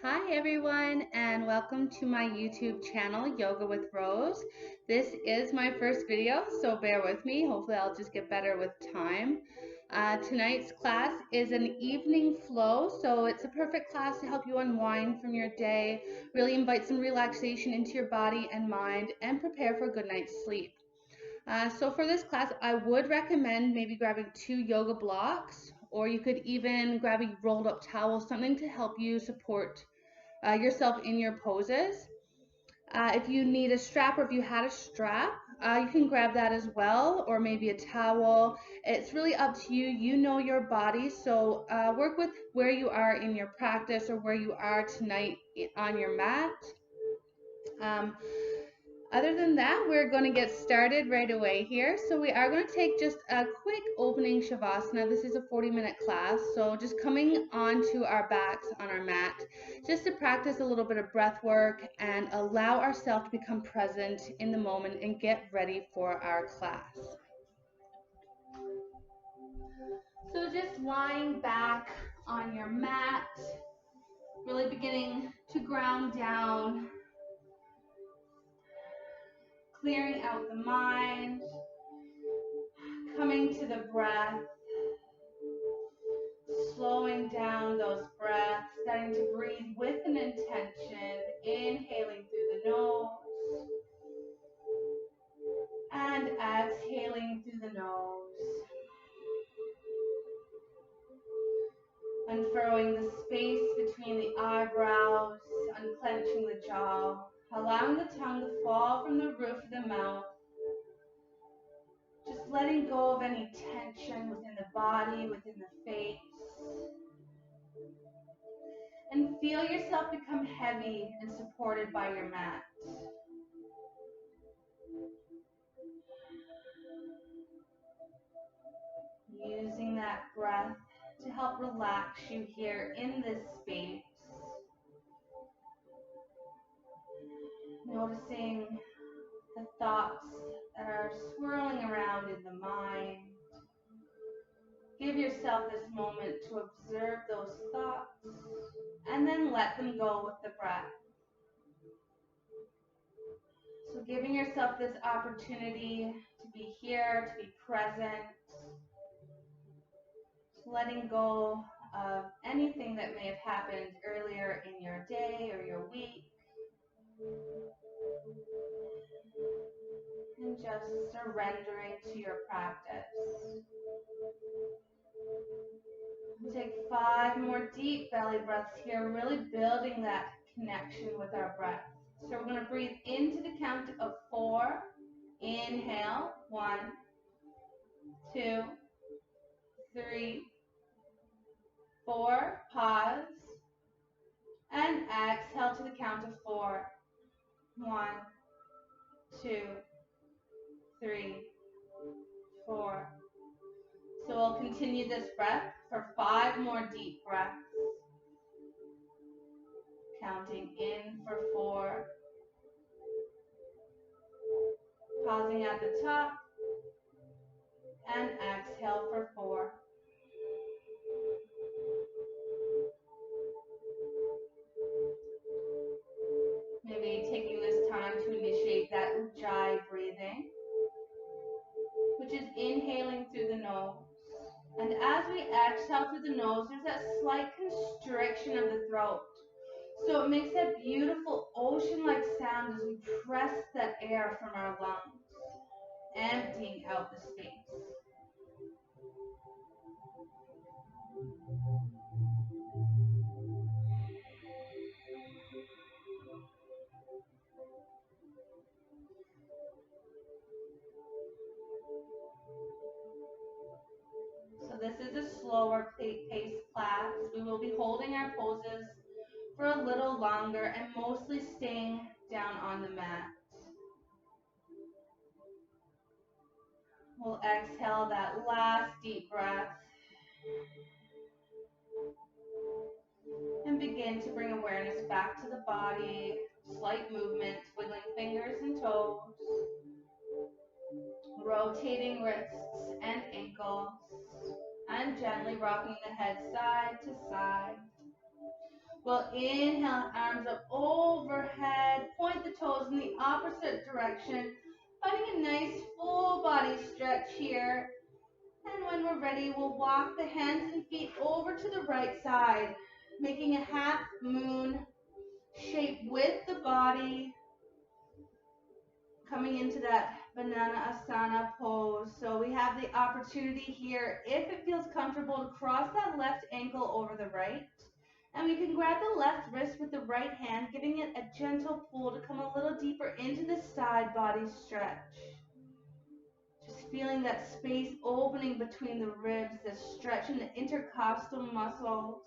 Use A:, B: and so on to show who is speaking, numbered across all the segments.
A: Hi everyone, and welcome to my YouTube channel, Yoga with Rose. This is my first video, so bear with me. Hopefully I'll just get better with time. Tonight's class is an evening flow, so it's a perfect class to help you unwind from your day, really invite some relaxation into your body and mind, and prepare for a good night's sleep. So for this class, I would recommend maybe grabbing 2 yoga blocks, or you could even grab a rolled up towel, something to help you support yourself in your poses. If you need a strap or if you had a strap, you can grab that as well, or maybe a towel. It's really up to you. You know your body, so work with where you are in your practice or where you are tonight on your mat. Um, Other than that, we're going to get started right away here. So we are going to take just a quick opening Shavasana. This is a 40-minute class. So just coming onto our backs on our mat, just to practice a little bit of breath work and allow ourselves to become present in the moment and get ready for our class. So just lying back on your mat, really beginning to ground down, clearing out the mind, coming to the breath, slowing down those breaths, starting to breathe with an intention, inhaling through the nose and exhaling through the nose, unfurrowing the space between the eyebrows, unclenching the jaw, allowing the tongue to fall from the roof of the mouth, just letting go of any tension within the body, within the face. And feel yourself become heavy and supported by your mat. Using that breath to help relax you here in this space. Noticing the thoughts that are swirling around in the mind. Give yourself this moment to observe those thoughts and then let them go with the breath. So giving yourself this opportunity to be here, to be present, letting go of anything that may have happened earlier in your day or your week, and just surrendering to your practice. We'll take 5 more deep belly breaths here, really building that connection with our breath. So we're going to breathe into the count of 4. Inhale, 1, 2, 3, 4. Pause. And exhale to the count of 4. 1, 2, 3, 4. So we'll continue this breath for 5 more deep breaths. Counting in for 4. Pausing at the top. And exhale for 4. Maybe taking this time to initiate that Ujjayi breathing, which is inhaling through the nose. And as we exhale through the nose, there's that slight constriction of the throat. So it makes that beautiful ocean-like sound as we press that air from our lungs, emptying out the space. So this is a slower paced class. We will be holding our poses for a little longer and mostly staying down on the mat. We'll exhale that last deep breath and begin to bring awareness back to the body. Slight movement, wiggling fingers and toes, rotating wrists and ankles, and gently rocking the head side to side. We'll inhale, arms up overhead, point the toes in the opposite direction, finding a nice full body stretch here. And when we're ready, we'll walk the hands and feet over to the right side, making a half moon shape with the body, coming into that banana asana pose. So we have the opportunity here, if it feels comfortable, to cross that left ankle over the right. And we can grab the left wrist with the right hand, giving it a gentle pull to come a little deeper into the side body stretch. Just feeling that space opening between the ribs, the stretch in the intercostal muscles.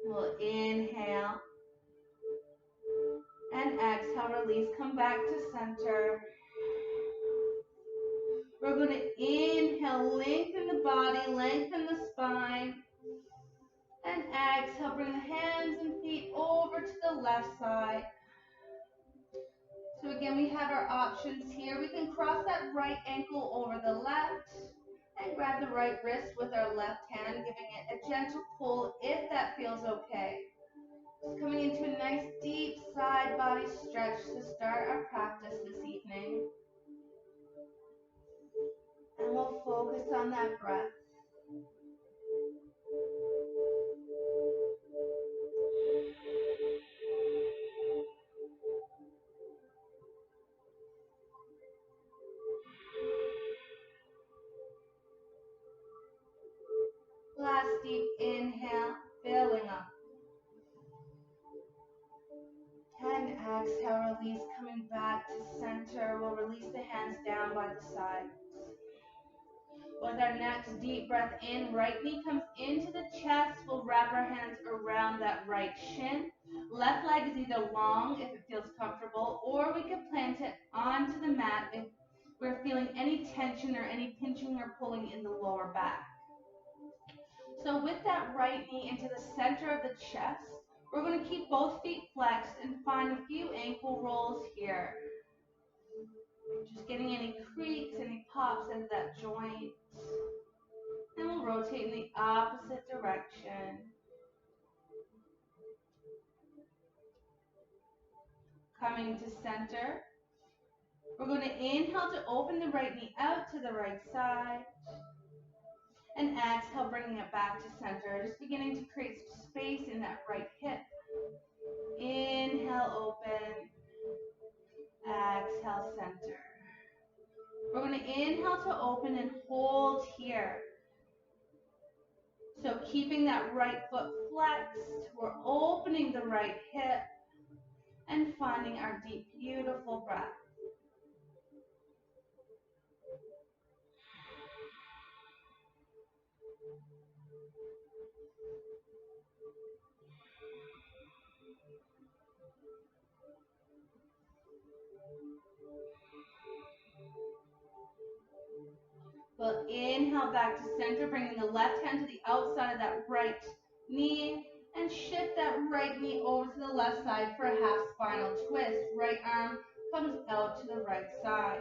A: We'll inhale and exhale, release, come back to center. We're going to inhale, lengthen the body, lengthen the spine. And exhale, bring the hands and feet over to the left side. So again, we have our options here. We can cross that right ankle over the left and grab the right wrist with our left hand, giving it a gentle pull if that feels okay. Just coming into a nice deep side body stretch to start our practice this evening. And we'll focus on that breath. Last deep inhale, filling up. And exhale, release, coming back to center. We'll release the hands down by the sides. With our next deep breath in, right knee comes into the chest. We'll wrap our hands around that right shin. Left leg is either long if it feels comfortable, or we could plant it onto the mat if we're feeling any tension or any pinching or pulling in the lower back. So with that right knee into the center of the chest, we're going to keep both feet flexed and find a few ankle rolls here. Just getting any creaks, any pops into that joint. And we'll rotate in the opposite direction. Coming to center. We're going to inhale to open the right knee out to the right side. And exhale, bringing it back to center. Just beginning to create space in that right hip. Inhale, open. Exhale, center. We're going to inhale to open and hold here. So keeping that right foot flexed, we're opening the right hip and finding our deep, beautiful breath. We'll inhale back to center, bringing the left hand to the outside of that right knee, and shift that right knee over to the left side for a half spinal twist. Right arm comes out to the right side.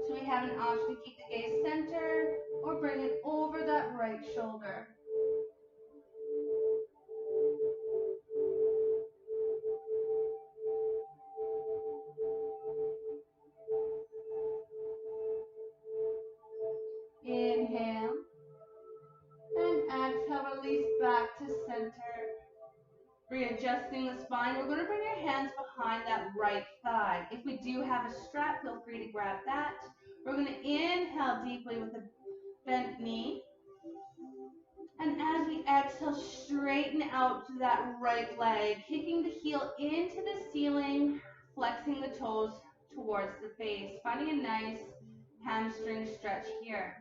A: So we have an option to keep the gaze centered or bring it over that right shoulder. Inhale. And exhale, release back to center. Readjusting the spine, we're going to bring our hands behind that right thigh. If we do have a strap, feel free to grab that. We're going to inhale deeply with a bent knee. And as we exhale, straighten out to that right leg, kicking the heel into the ceiling, flexing the toes towards the face, finding a nice hamstring stretch here.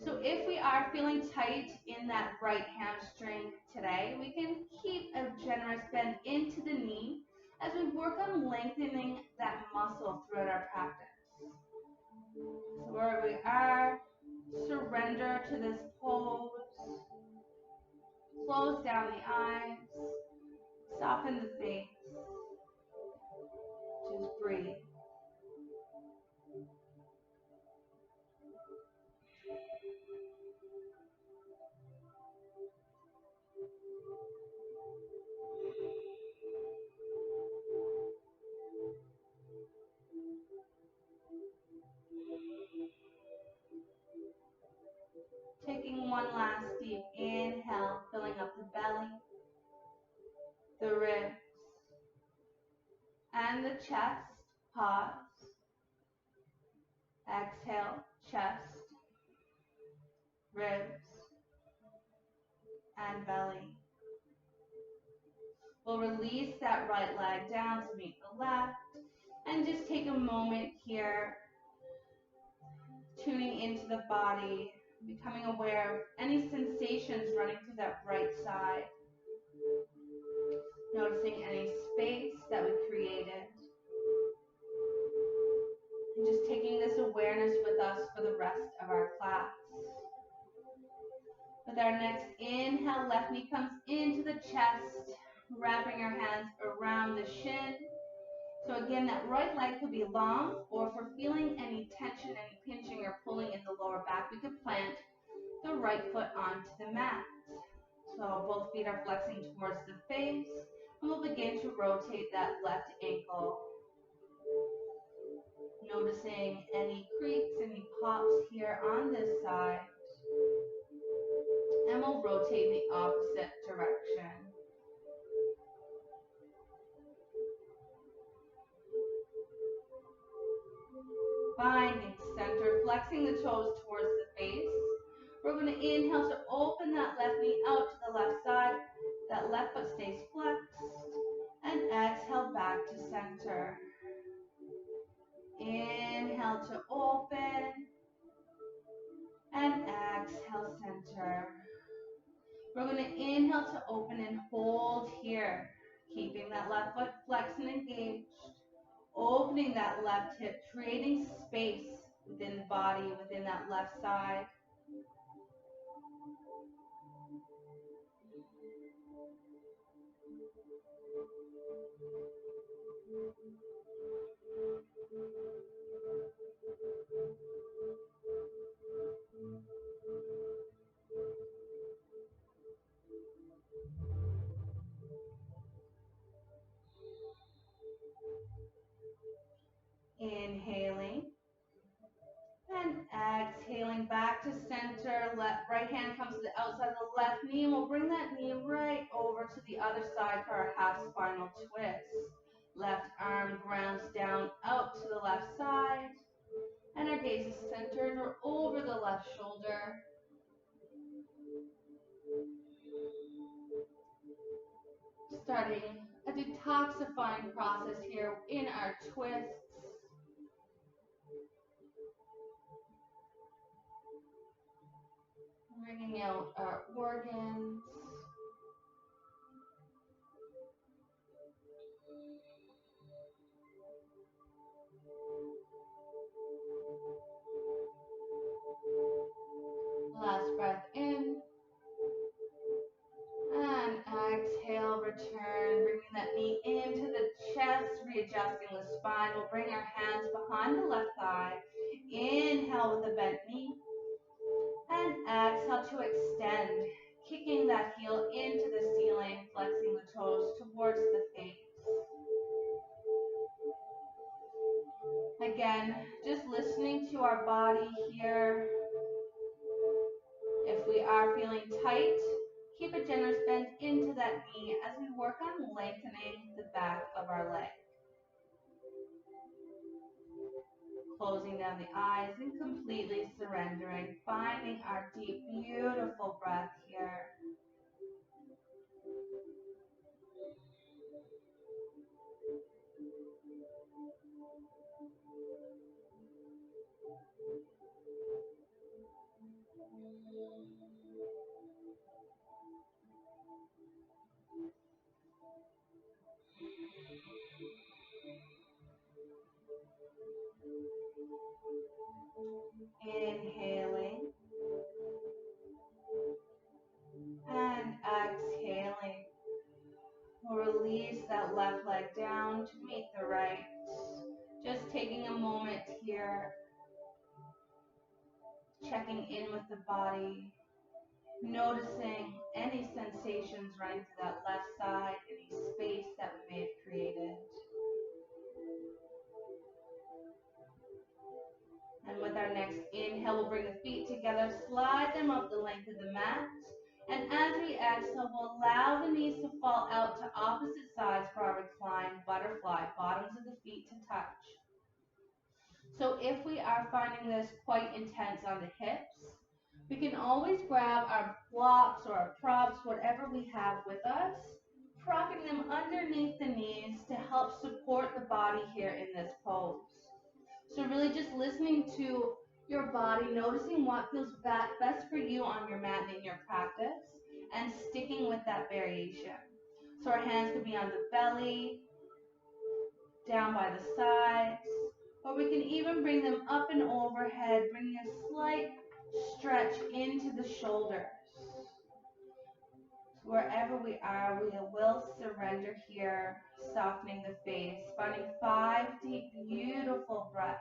A: So if we are feeling tight in that right hamstring today, we can keep a generous bend into the knee as we work on lengthening that muscle throughout our practice. So where we are, surrender to this pose. Close down the eyes. Soften the face. Just breathe. Taking one last deep inhale, filling up the belly, the ribs, and the chest. Pause. Exhale, chest, ribs, and belly. We'll release that right leg down to meet the left, and just take a moment here, tuning into the body, becoming aware of any sensations running through that right side. Noticing any space that we created. And just taking this awareness with us for the rest of our class. With our next inhale, left knee comes into the chest, wrapping our hands around the shin. So again, that right leg could be long, or if we're feeling any tension, any pinching or pulling in the lower back, we could plant the right foot onto the mat. So both feet are flexing towards the face, and we'll begin to rotate that left ankle. Noticing any creaks, any pops here on this side. And we'll rotate in the opposite direction. Finding center, flexing the toes towards the face. We're going to inhale to open that left knee out to the left side. That left foot stays flexed. And exhale back to center. Inhale to open. And exhale center. We're going to inhale to open and hold here. Keeping that left foot flexed and engaged. Opening that left hip, creating space within the body, within that left side. Inhaling and exhaling back to center. Right hand comes to the outside of the left knee, and we'll bring that knee right over to the other side for our half spinal twist. Left arm grounds down out to the left side, and our gaze is centered or over the left shoulder. Starting a detoxifying process here in our twists. Bringing out our organs. Last breath in. And exhale, return, bringing that knee into the chest, readjusting the spine. We'll bring our hands behind the left thigh. Inhale with the bent knee. And exhale to extend, kicking that heel into the ceiling, flexing the toes towards the face. Again, just listening to our body here. If we are feeling tight, keep a generous bend into that knee as we work on lengthening the back of our leg. Closing down the eyes and completely surrendering, finding our deep, beautiful breath here. Inhaling and exhaling. We'll release that left leg down to meet the right. Just taking a moment here, checking in with the body, noticing any sensations running through that left side, any space that we may have created. And with our next inhale, we'll bring the feet together, slide them up the length of the mat. And as we exhale, we'll allow the knees to fall out to opposite sides for our reclined butterfly, bottoms of the feet to touch. So if we are finding this quite intense on the hips, we can always grab our blocks or our props, whatever we have with us, propping them underneath the knees to help support the body here in this pose. So really just listening to your body, noticing what feels best for you on your mat and in your practice, and sticking with that variation. So our hands could be on the belly, down by the sides, or we can even bring them up and overhead, bringing a slight stretch into the shoulders. Wherever we are, we will surrender here, softening the face, finding 5 deep, beautiful breaths.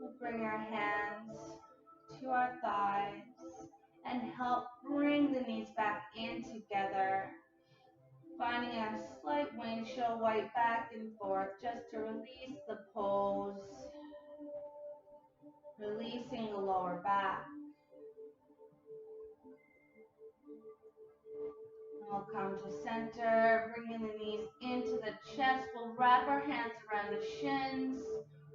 A: We'll bring our hands to our thighs and help bring the knees back in together, finding a slight windshield wipe back and forth just to release the pose, releasing the lower back. We'll come to center, bringing the knees into the chest. We'll wrap our hands around the shins,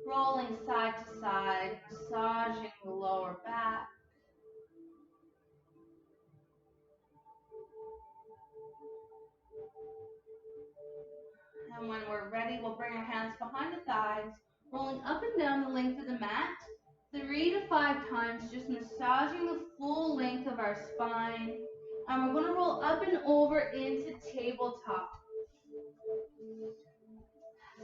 A: rolling side to side, massaging the lower back. And when we're ready, we'll bring our hands behind the thighs, rolling up and down the length of the mat, 3 to 5 times, just massaging the full length of our spine. And we're going to roll up and over into tabletop.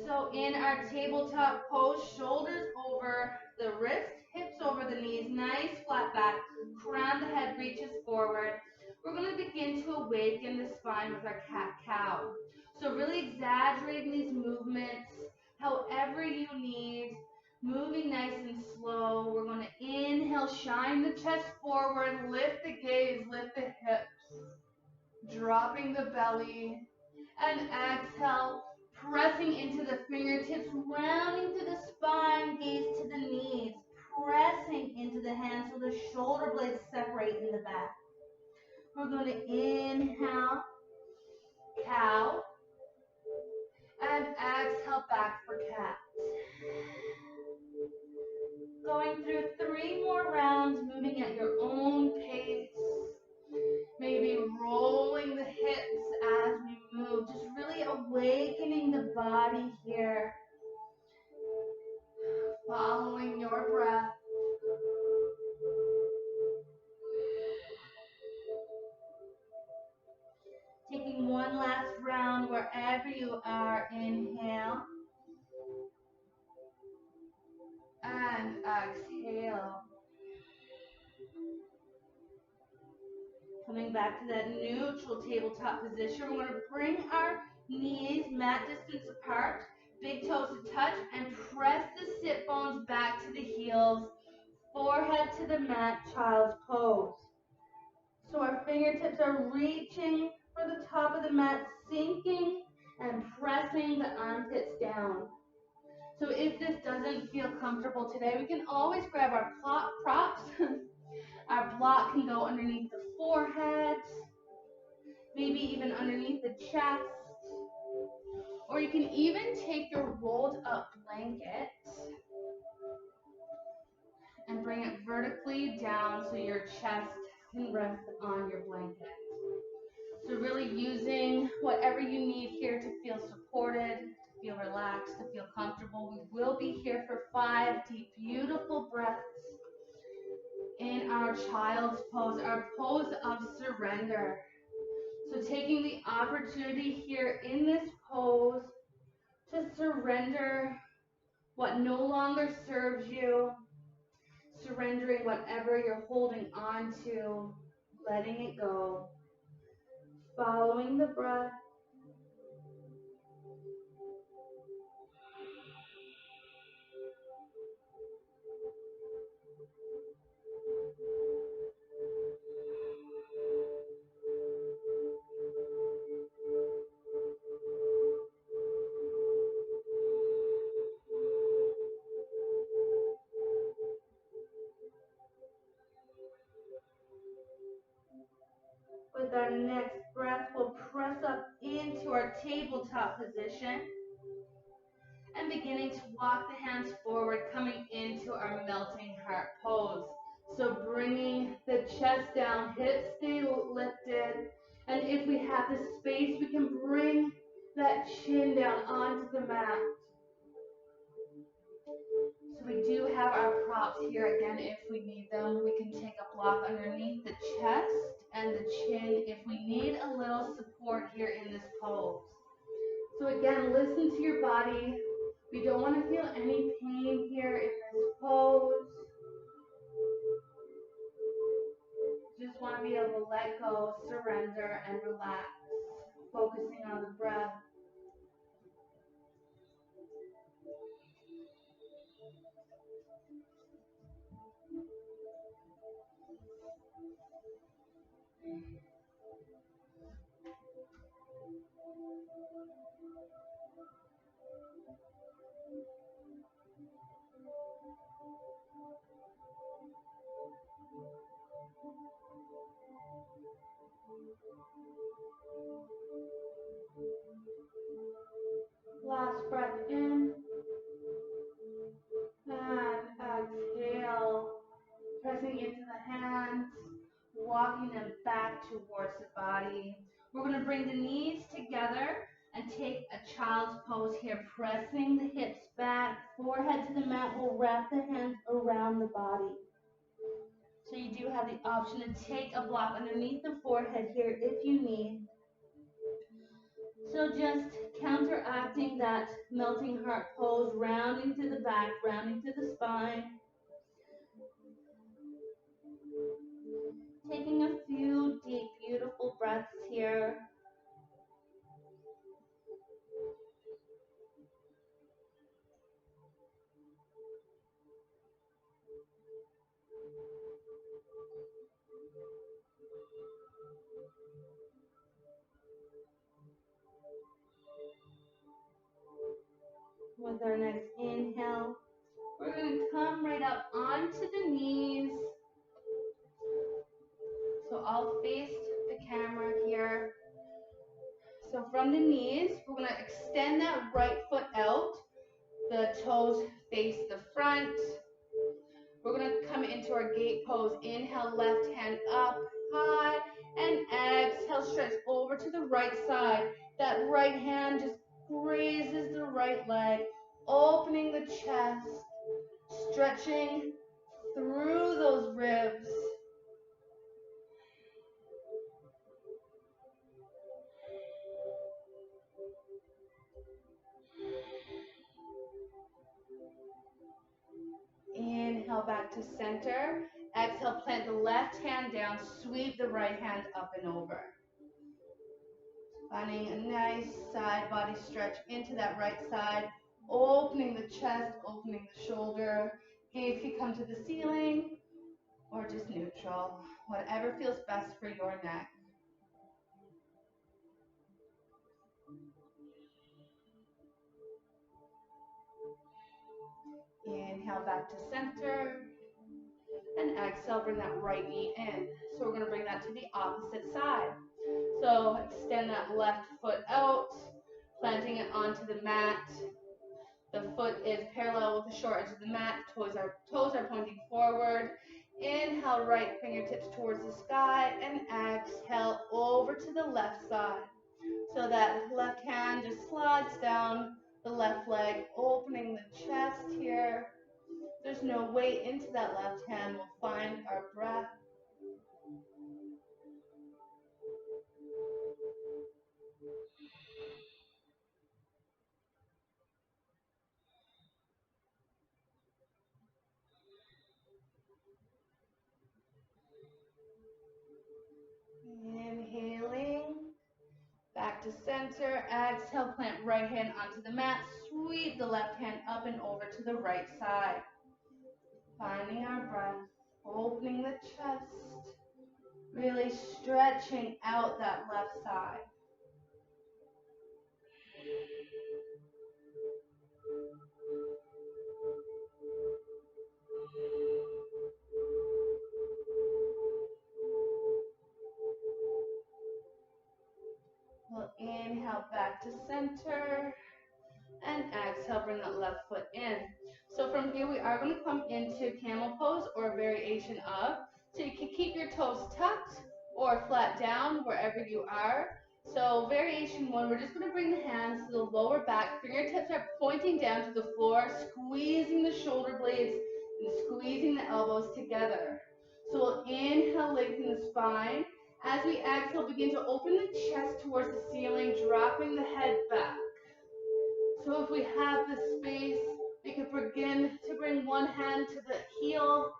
A: So in our tabletop pose, shoulders over the wrist, hips over the knees, nice flat back, crown the head reaches forward. We're going to begin to awaken the spine with our cat-cow. So really exaggerating these movements, however you need, moving nice and slow. We're going to inhale, shine the chest forward, lift the gaze, lift the hips, dropping the belly, and exhale, pressing into the fingertips, rounding through the spine, gaze to the knees, pressing into the hands so the shoulder blades separate in the back. We're going to inhale, cow, and exhale back for cat. Going through 3 more rounds, moving at your own pace. Maybe rolling the hips as we move, just really awakening the body here. Following your breath. Taking one last round wherever you are. Inhale. And exhale. Coming back to that neutral tabletop position, we're going to bring our knees mat distance apart, big toes to touch, and press the sit bones back to the heels, forehead to the mat, child's pose. So our fingertips are reaching for the top of the mat, sinking and pressing the armpits down. So if this doesn't feel comfortable today, we can always grab our props. Our block can go underneath the forehead, maybe even underneath the chest. Or you can even take your rolled up blanket and bring it vertically down so your chest can rest on your blanket. So really using whatever you need here to feel supported. feel relaxed, to feel comfortable. We will be here for 5 deep, beautiful breaths in our child's pose, our pose of surrender. So taking the opportunity here in this pose to surrender what no longer serves you, surrendering whatever you're holding on to, letting it go, following the breath. With our next breath, we'll press up into our tabletop position and beginning to walk the hands forward, coming into our melting heart pose. So bringing the chest down, hips stay lifted, and if we have the space, we can bring that chin down onto the mat. So we do have our props here again if we need them. We can take a block underneath the chest and the chin if we need a little support here in this pose. So again, listen to your body. We don't want to feel any pain here in this pose. Just want to be able to let go, surrender, and relax, focusing on the breath. Last breath in, and exhale, pressing into the hands, walking them back towards the body. We're going to bring the knees together and take a child's pose here, pressing the hips back, forehead to the mat. We'll wrap the hands around the body. So you do have the option to take a block underneath the forehead here if you need. So just counteracting that melting heart pose, rounding through the back, rounding through the spine. Taking a few deep, beautiful breaths here. With our next inhale, we're going to come right up onto the knees. So I'll face the camera here. So from the knees, we're going to extend that right foot out. The toes face the front. We're going to come into our gate pose. Inhale, left hand up high, and exhale, stretch over to the right side. That right hand just grazes the right leg, opening the chest, stretching through those ribs. Inhale back to center. Exhale, plant the left hand down, sweep the right hand up and over. Finding a nice side body stretch into that right side, opening the chest, opening the shoulder. Gaze can come to the ceiling or just neutral, whatever feels best for your neck. Inhale back to center, and exhale, bring that right knee in. So we're going to bring that to the opposite side. So extend that left foot out, planting it onto the mat. The foot is parallel with the short edge of the mat. Toes are pointing forward. Inhale, right fingertips towards the sky, and exhale over to the left side. So that left hand just slides down, the left leg, opening the chest here. There's no weight into that left hand. We'll find our breath. Inhaling, back to center. Exhale, plant right hand onto the mat. Sweep the left hand up and over to the right side. Finding our breath, opening the chest, really stretching out that left side. We'll inhale back to center. And exhale, bring that left foot in. So from here, we are going to come into camel pose or a variation of. So you can keep your toes tucked or flat down wherever you are. So variation one, we're just going to bring the hands to the lower back. Fingertips are pointing down to the floor, squeezing the shoulder blades and squeezing the elbows together. So we'll inhale, lengthen the spine. As we exhale, begin to open the chest towards the ceiling, dropping the head back. So if we have the space, we could begin to bring one hand to the heel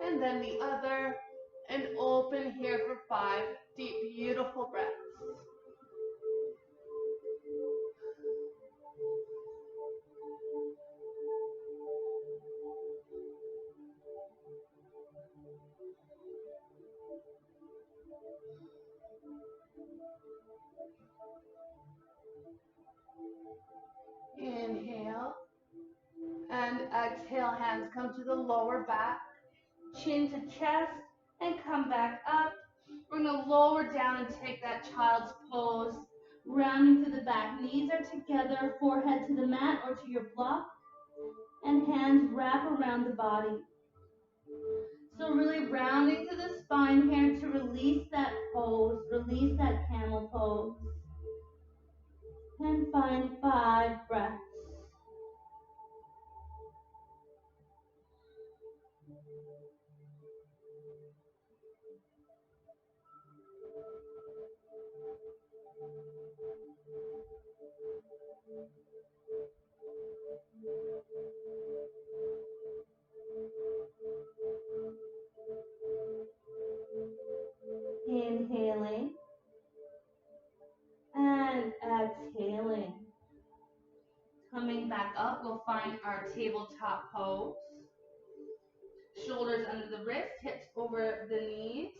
A: and then the other and open here for 5 deep, beautiful breaths. Inhale and exhale, hands come to the lower back, chin to chest and come back up. We're going to lower down and take that child's pose, rounding to the back. Knees are together, forehead to the mat or to your block, and hands wrap around the body. So really rounding to the spine here to release that pose, release that camel pose. And find 5 breaths. Inhaling and exhaling. Coming back up, we'll find our tabletop pose. Shoulders under the wrists, hips over the knees.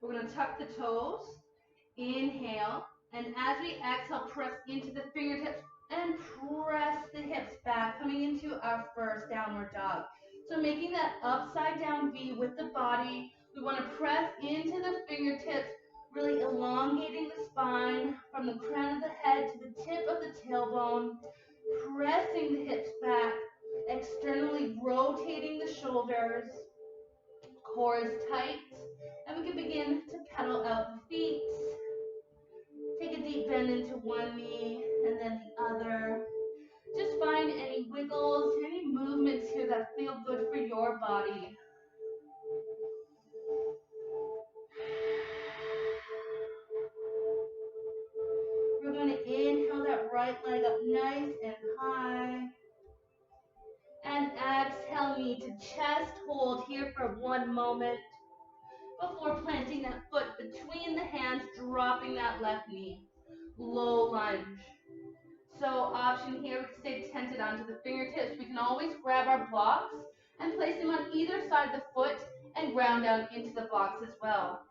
A: We're going to tuck the toes. Inhale, and as we exhale, press into the fingertips and press the hips back, coming into our first downward dog. So making that upside down V with the body, we want to press into the fingertips, really elongating the spine from the crown of the head to the tip of the tailbone, pressing the hips back, externally rotating the shoulders, core is tight, and we can begin to pedal out the feet. Take a deep bend into one knee and then the other. Just find any wiggles, any movements here that feel good for your body. We're going to inhale that right leg up nice and high. And exhale, knee to chest. Hold here for 1 moment before planting that foot between the hands, dropping that left knee. Low lunge. So option here, we can stay tented onto the fingertips. We can always grab our blocks and place them on either side of the foot and ground down into the blocks as well.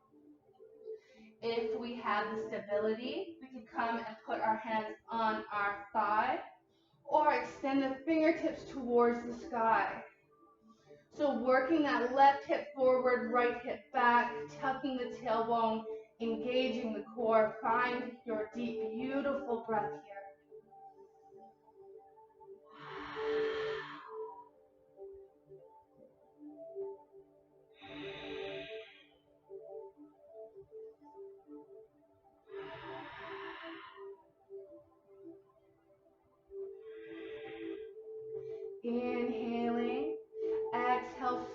A: If we have the stability, we can come and put our hands on our thigh or extend the fingertips towards the sky. So working that left hip forward, right hip back, tucking the tailbone, engaging the core. Find your deep, beautiful breath here.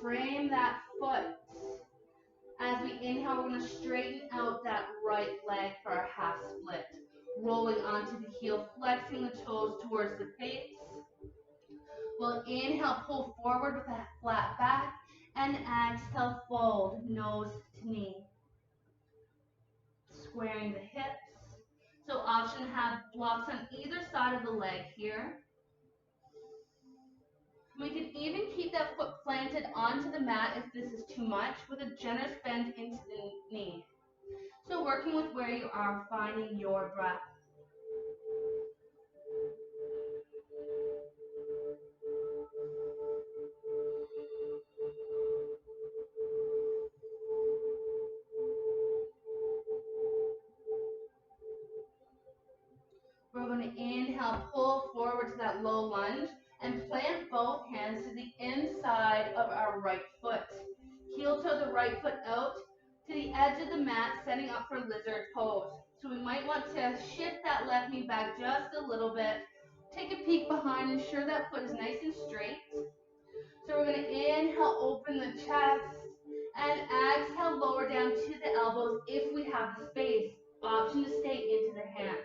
A: frame that foot. As we inhale, we're going to straighten out that right leg for our half split. Rolling onto the heel, flexing the toes towards the face. We'll inhale, pull forward with a flat back, and exhale, fold, nose to knee. Squaring the hips. So option to have blocks on either side of the leg here. We can even keep that foot planted onto the mat if this is too much, with a generous bend into the knee. So working with where you are, finding your breath. We're going to inhale, pull forward to that low lunge, and plant both hands to the inside of our right foot. Heel toe the right foot out to the edge of the mat, setting up for lizard pose. So we might want to shift that left knee back just a little bit. Take a peek behind, ensure that foot is nice and straight. So we're going to inhale, open the chest, and exhale, lower down to the elbows if we have the space. Option to stay into the hands.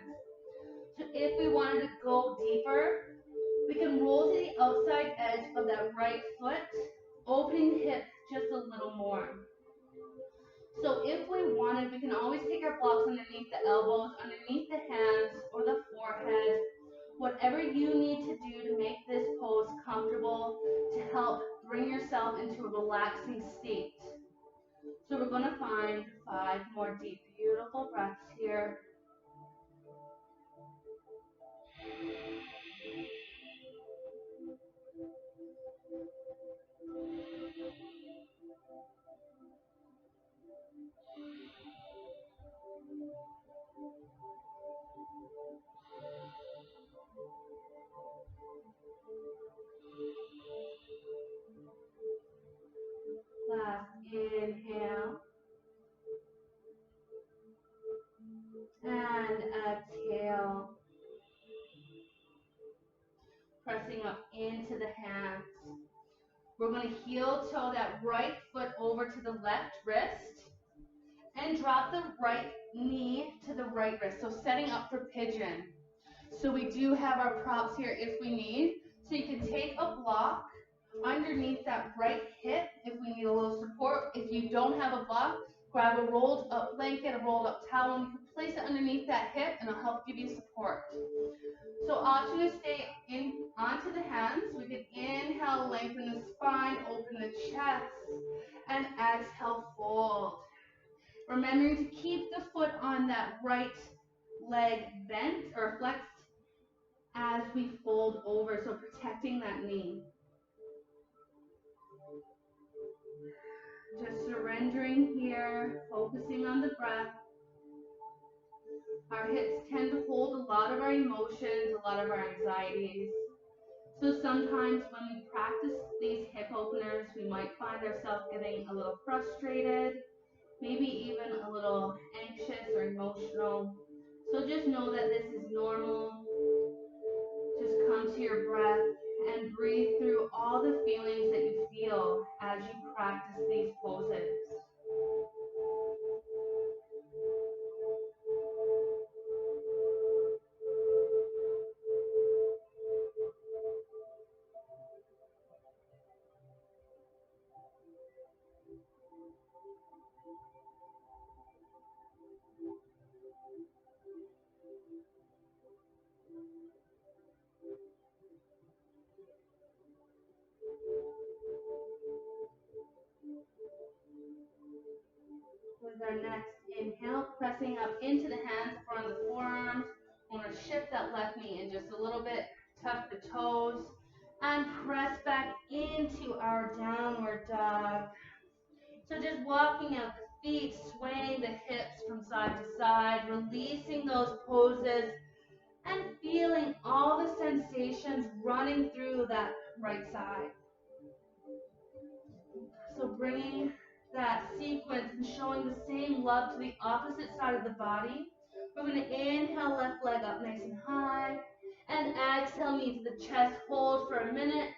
A: So if we wanted to go deeper, we can roll to the outside edge of that right foot, opening hip just a little more. So if we wanted, we can always take our blocks underneath the elbows, underneath the hands, or the forehead. Whatever you need to do to make this pose comfortable to help bring yourself into a relaxing state. So we're going to find 5 more deep, beautiful breaths here. Last inhale. And exhale. Pressing up into the hands. We're going to heel toe that right foot over to the left wrist and drop the right knee to the right wrist. So setting up for pigeon. So we do have our props here if we need. So you can take a block underneath that right hip if we need a little support. If you don't have a block, grab a rolled up blanket, a rolled up towel, and you can place it underneath that hip and it'll help give you support. So option to stay in onto the hands. We can inhale, lengthen the spine, open the chest, and exhale, fold. Remembering to keep the foot on that right leg bent or flexed as we fold over, so protecting that knee. Just surrendering here, focusing on the breath. Our hips tend to hold a lot of our emotions, a lot of our anxieties. So sometimes when we practice these hip openers, we might find ourselves getting a little frustrated, maybe even a little anxious or emotional. So just know that this is normal. Just come to your breath and breathe through all the feelings that you feel as you practice these poses. With our next inhale, pressing up into the hands, front of the forearms. We're going to shift that left knee in just a little bit, tuck the toes, and press back into our downward dog. So just walking out the feet, swaying the hips from side to side, releasing those poses, and feeling all the sensations running through that right side. So bringing that sequence and showing the same love to the opposite side of the body. We're going to inhale, left leg up nice and high, and exhale, knee to the chest, hold for a minute,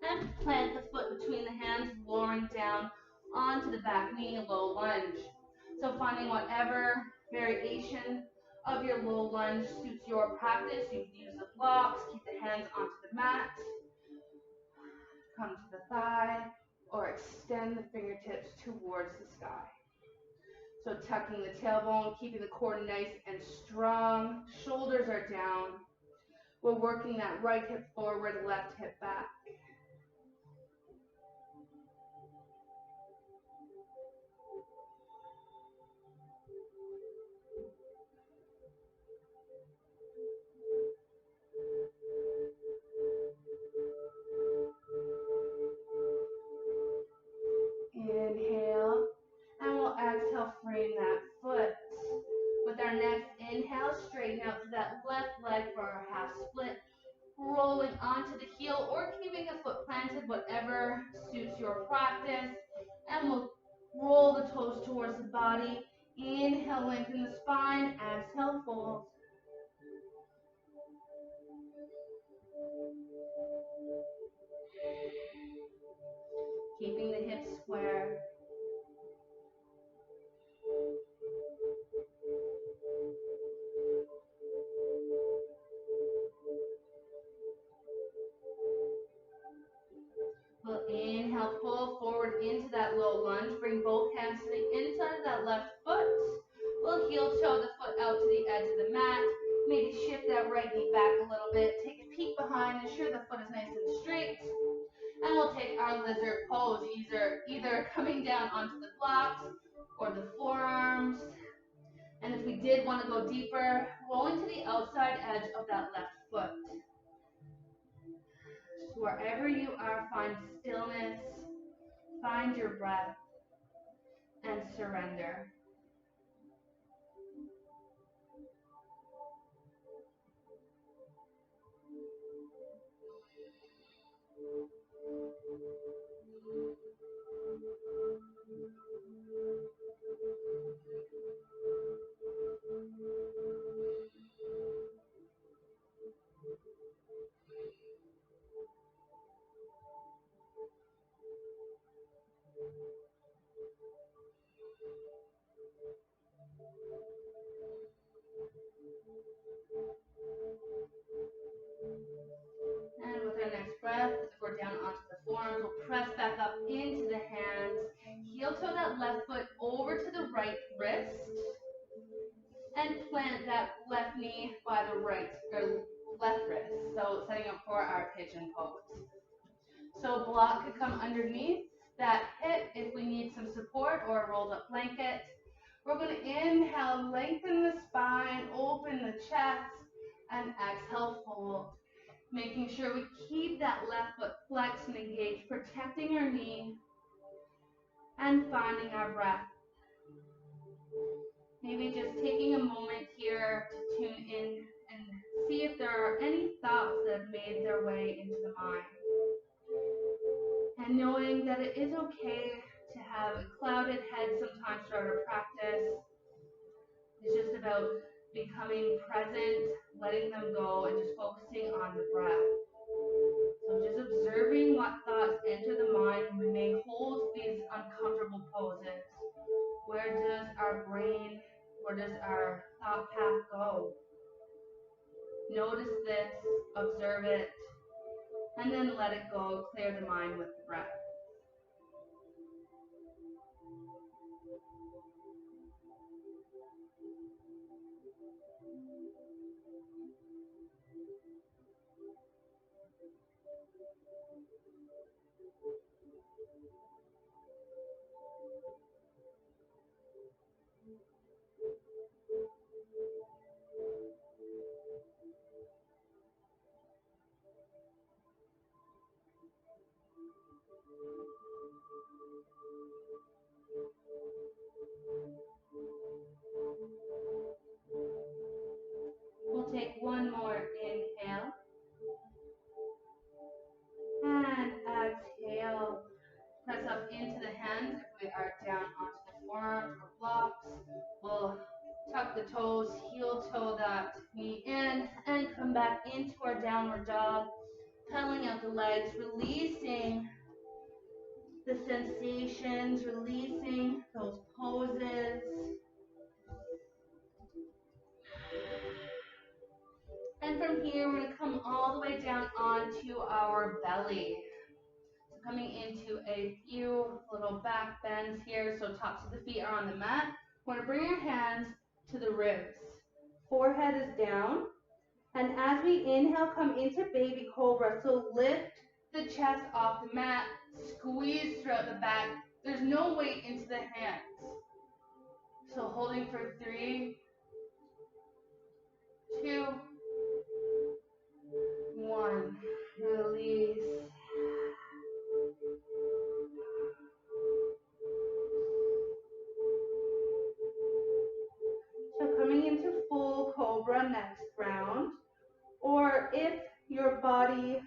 A: and plant the foot between the hands, lowering coming down onto the back knee, low lunge. So finding whatever variation of your low lunge suits your practice. You can use the blocks, keep the hands onto the mat, come to the thigh, or extend the fingertips towards the sky. So tucking the tailbone, keeping the core nice and strong. Shoulders are down. We're working that right hip forward, left hip back. Inhale, and we'll exhale, frame that foot. With our next inhale, straighten out to that left leg for our half split, rolling onto the heel or keeping the foot planted, whatever suits your practice. And we'll roll the toes towards the body. Inhale, lengthen the spine. Exhale, fold. Keeping the hips square. We'll inhale, pull forward into that low lunge. Bring both hands to the inside of that left foot. We'll heel toe the foot out to the edge of the mat. Maybe shift that right knee back a little bit. Take a peek behind. Ensure the foot is nice and straight. And we'll take our lizard pose, either coming down onto the blocks or the forearms. And if we did want to go deeper, rolling to the outside edge of that left foot. Wherever you are, find stillness, find your breath, and surrender. And with our next breath, if we're down onto the forearms, we'll press back up into the hands. Heel toe that left foot over to the right wrist. And plant that left knee by the right or left wrist. So setting up for our pigeon pose. So block could come underneath that hip if we need some support, or a rolled up blanket. We're going to inhale, lengthen the spine, open the chest, and exhale, fold. Making sure we keep that left foot flexed and engaged, protecting our knee, and finding our breath. Maybe just taking a moment here to tune in and see if there are any thoughts that have made their way into the mind. And knowing that it is okay to have a clouded head sometimes throughout our practice. It's just about becoming present, letting them go, and just focusing on the breath. So just observing what thoughts enter the mind when we may hold these uncomfortable poses. Where does our brain, where does our thought path go? Notice this, observe it, and then let it go. Clear the mind with the breath. sensations, releasing those poses. And from here, we're going to come all the way down onto our belly. So coming into a few little back bends here. So tops of the feet are on the mat. We're going to bring our hands to the ribs. Forehead is down. And as we inhale, come into baby cobra. So lift the chest off the mat, squeeze throughout the back. There's no weight into the hands. So holding for 3, 2, 1. Release. So coming into full cobra next round. Or if your body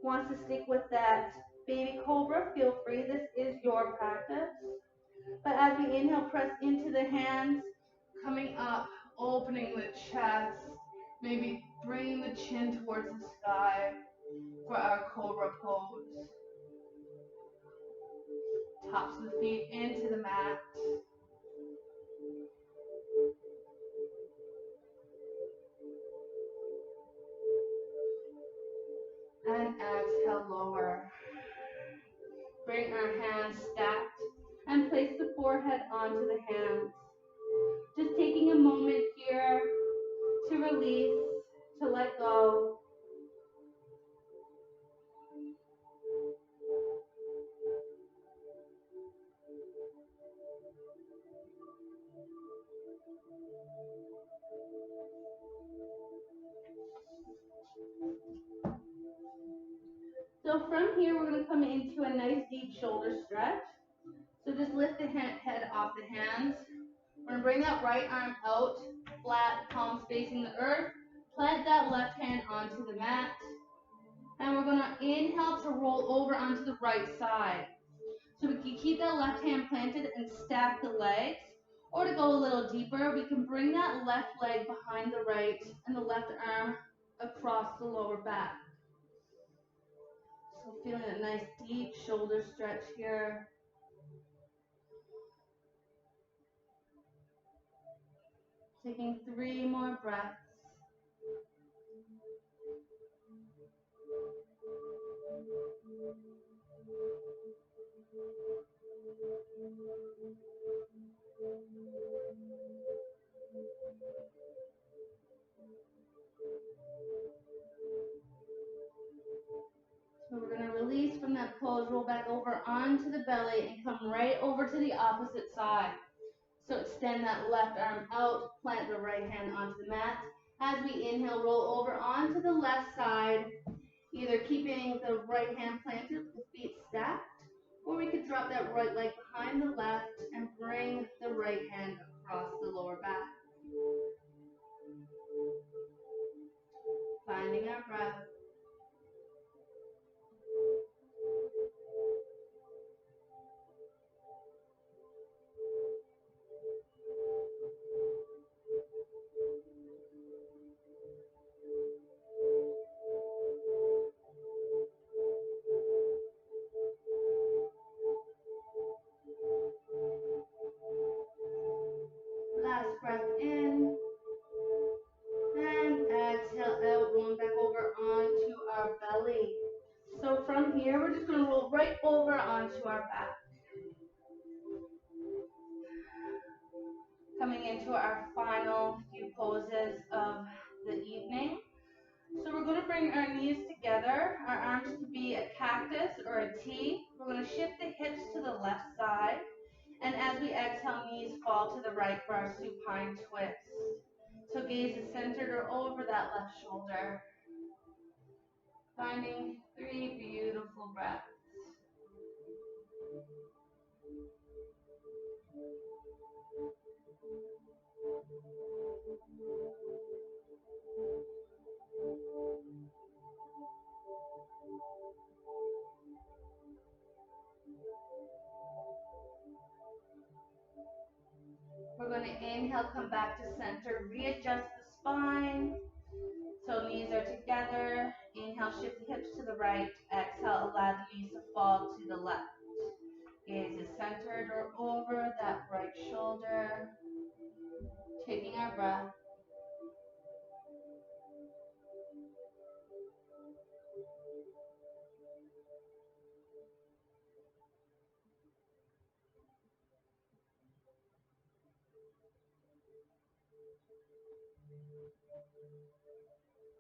A: wants to stick with that baby cobra, feel free. This is your practice. But as we inhale, press into the hands, coming up, opening the chest, maybe bringing the chin towards the sky for our cobra pose. Tops of the feet into the mat. And exhale, lower. Bring our hands stacked and place the forehead onto the hands. Just taking a moment here to release, to let go. So from here, we're going to come into a nice deep shoulder stretch. So just lift the head off the hands. We're going to bring that right arm out, flat, palms facing the earth. Plant that left hand onto the mat. And we're going to inhale to roll over onto the right side. So we can keep that left hand planted and stack the legs. Or to go a little deeper, we can bring that left leg behind the right and the left arm across the lower back. So feeling a nice deep shoulder stretch here. Taking 3 more breaths. So we're going to release from that pose, roll back over onto the belly and come right over to the opposite side. So extend that left arm out, plant the right hand onto the mat. As we inhale, roll over onto the left side, either keeping the right hand planted with the feet stacked, or we could drop that right leg behind the left and bring the right hand across the lower back. Finding our breath. Last breath in. And exhale out, rolling back over onto our belly. So from here, we're just going to roll right over onto our back. Coming into our final few poses of the evening. So we're going to bring our knees together, our arms to be a cactus or a T. We're going to shift the hips to the left side. And as we exhale, knees fall to the right for our supine twist. So gaze is centered or over that left shoulder. Finding 3 beautiful breaths. We're going to inhale, come back to center, readjust the spine. So knees are together. Inhale, shift the hips to the right. Exhale, allow the knees to fall to the left. shoulder, taking our breath.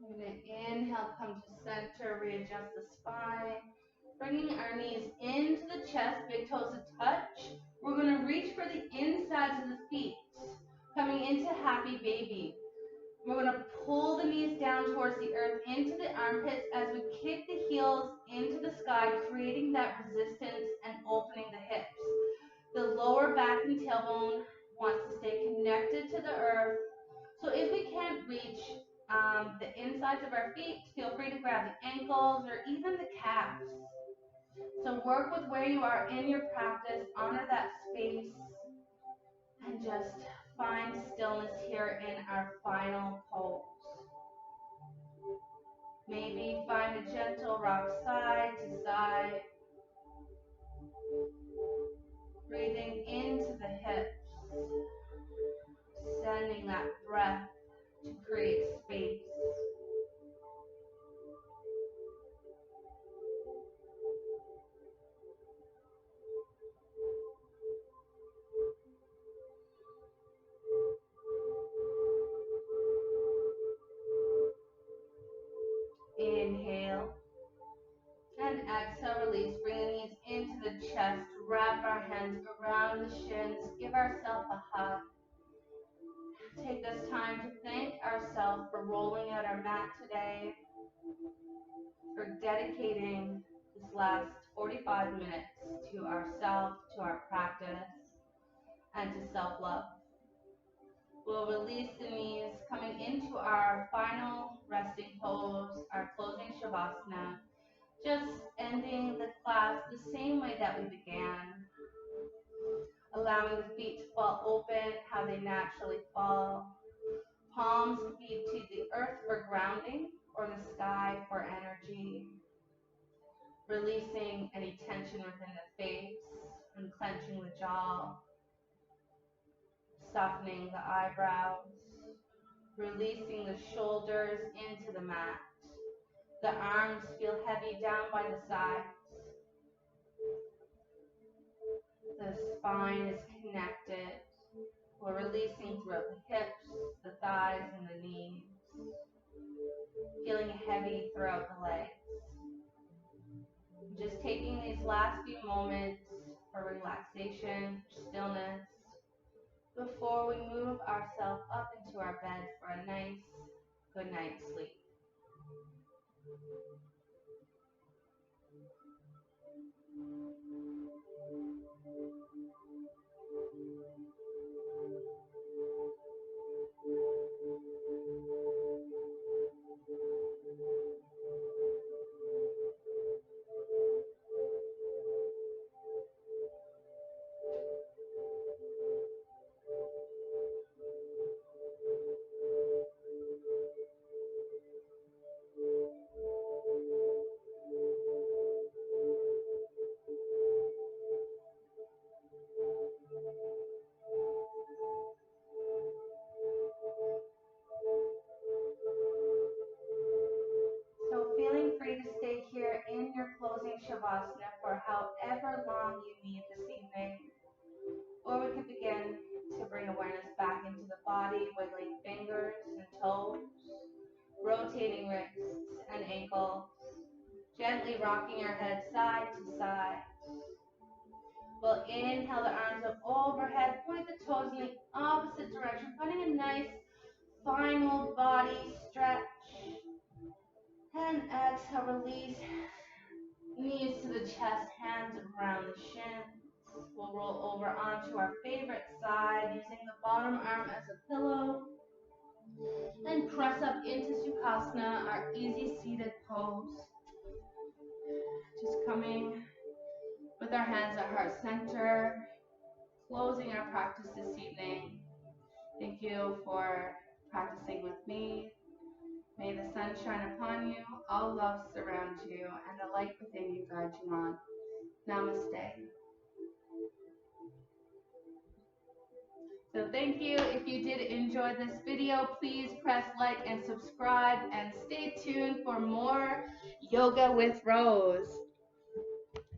A: We're going to inhale, come to center, readjust the spine. Bringing our knees into the chest, big toes to touch. We're going to reach for the insides of the feet, coming into happy baby. We're going to pull the knees down towards the earth, into the armpits as we kick the heels into the sky, creating that resistance and opening the hips. The lower back and tailbone wants to stay connected to the earth. So if we can't reach the insides of our feet, feel free to grab the ankles or even the calves. So work with where you are in your practice, honor that space, and just find stillness here in our final pose. Maybe find a gentle rock side to side, breathing into the hips, sending that breath to create space. Inhale and exhale, release. Bring the knees into the chest, wrap our hands around the shins, give ourselves a hug. Take this time to thank ourselves for rolling out our mat today, for dedicating this last 45 minutes to ourselves, to our practice, and to self-love. We'll release the knees, coming into our final resting pose, our closing Shavasana, just ending the class the same way that we began, allowing the feet to fall open how they naturally fall. Palms feet to the earth for grounding or the sky for energy. Releasing any tension within the face, unclenching the jaw, softening the eyebrows, releasing the shoulders into the mat. The arms feel heavy down by the sides. The spine is connected. We're releasing throughout the hips, the thighs, and the knees. Feeling heavy throughout the legs. Just taking these last few moments for relaxation, stillness, before we move ourselves up into our bed for a nice good night's sleep. So feeling free to stay here in your closing Shavasana for however long you need this evening. Or we could begin to bring awareness back into the body, wiggling fingers and toes, rotating wrists and ankles, gently rocking our head side to side. We'll inhale the arms up overhead, point the toes in the opposite direction, finding a nice final body stretch. And exhale, release. Knees to the chest, hands around the shins. We'll roll over onto our favorite side, using the bottom arm as a pillow. And press up into Sukhasana, our easy seated pose. Just coming with our hands at heart center, closing our practice this evening. Thank you for practicing with me. May the sun shine upon you, all love surround you, and the light within you guide you on. Namaste. So thank you. If you did enjoy this video, please press like and subscribe and stay tuned for more Yoga with Rose.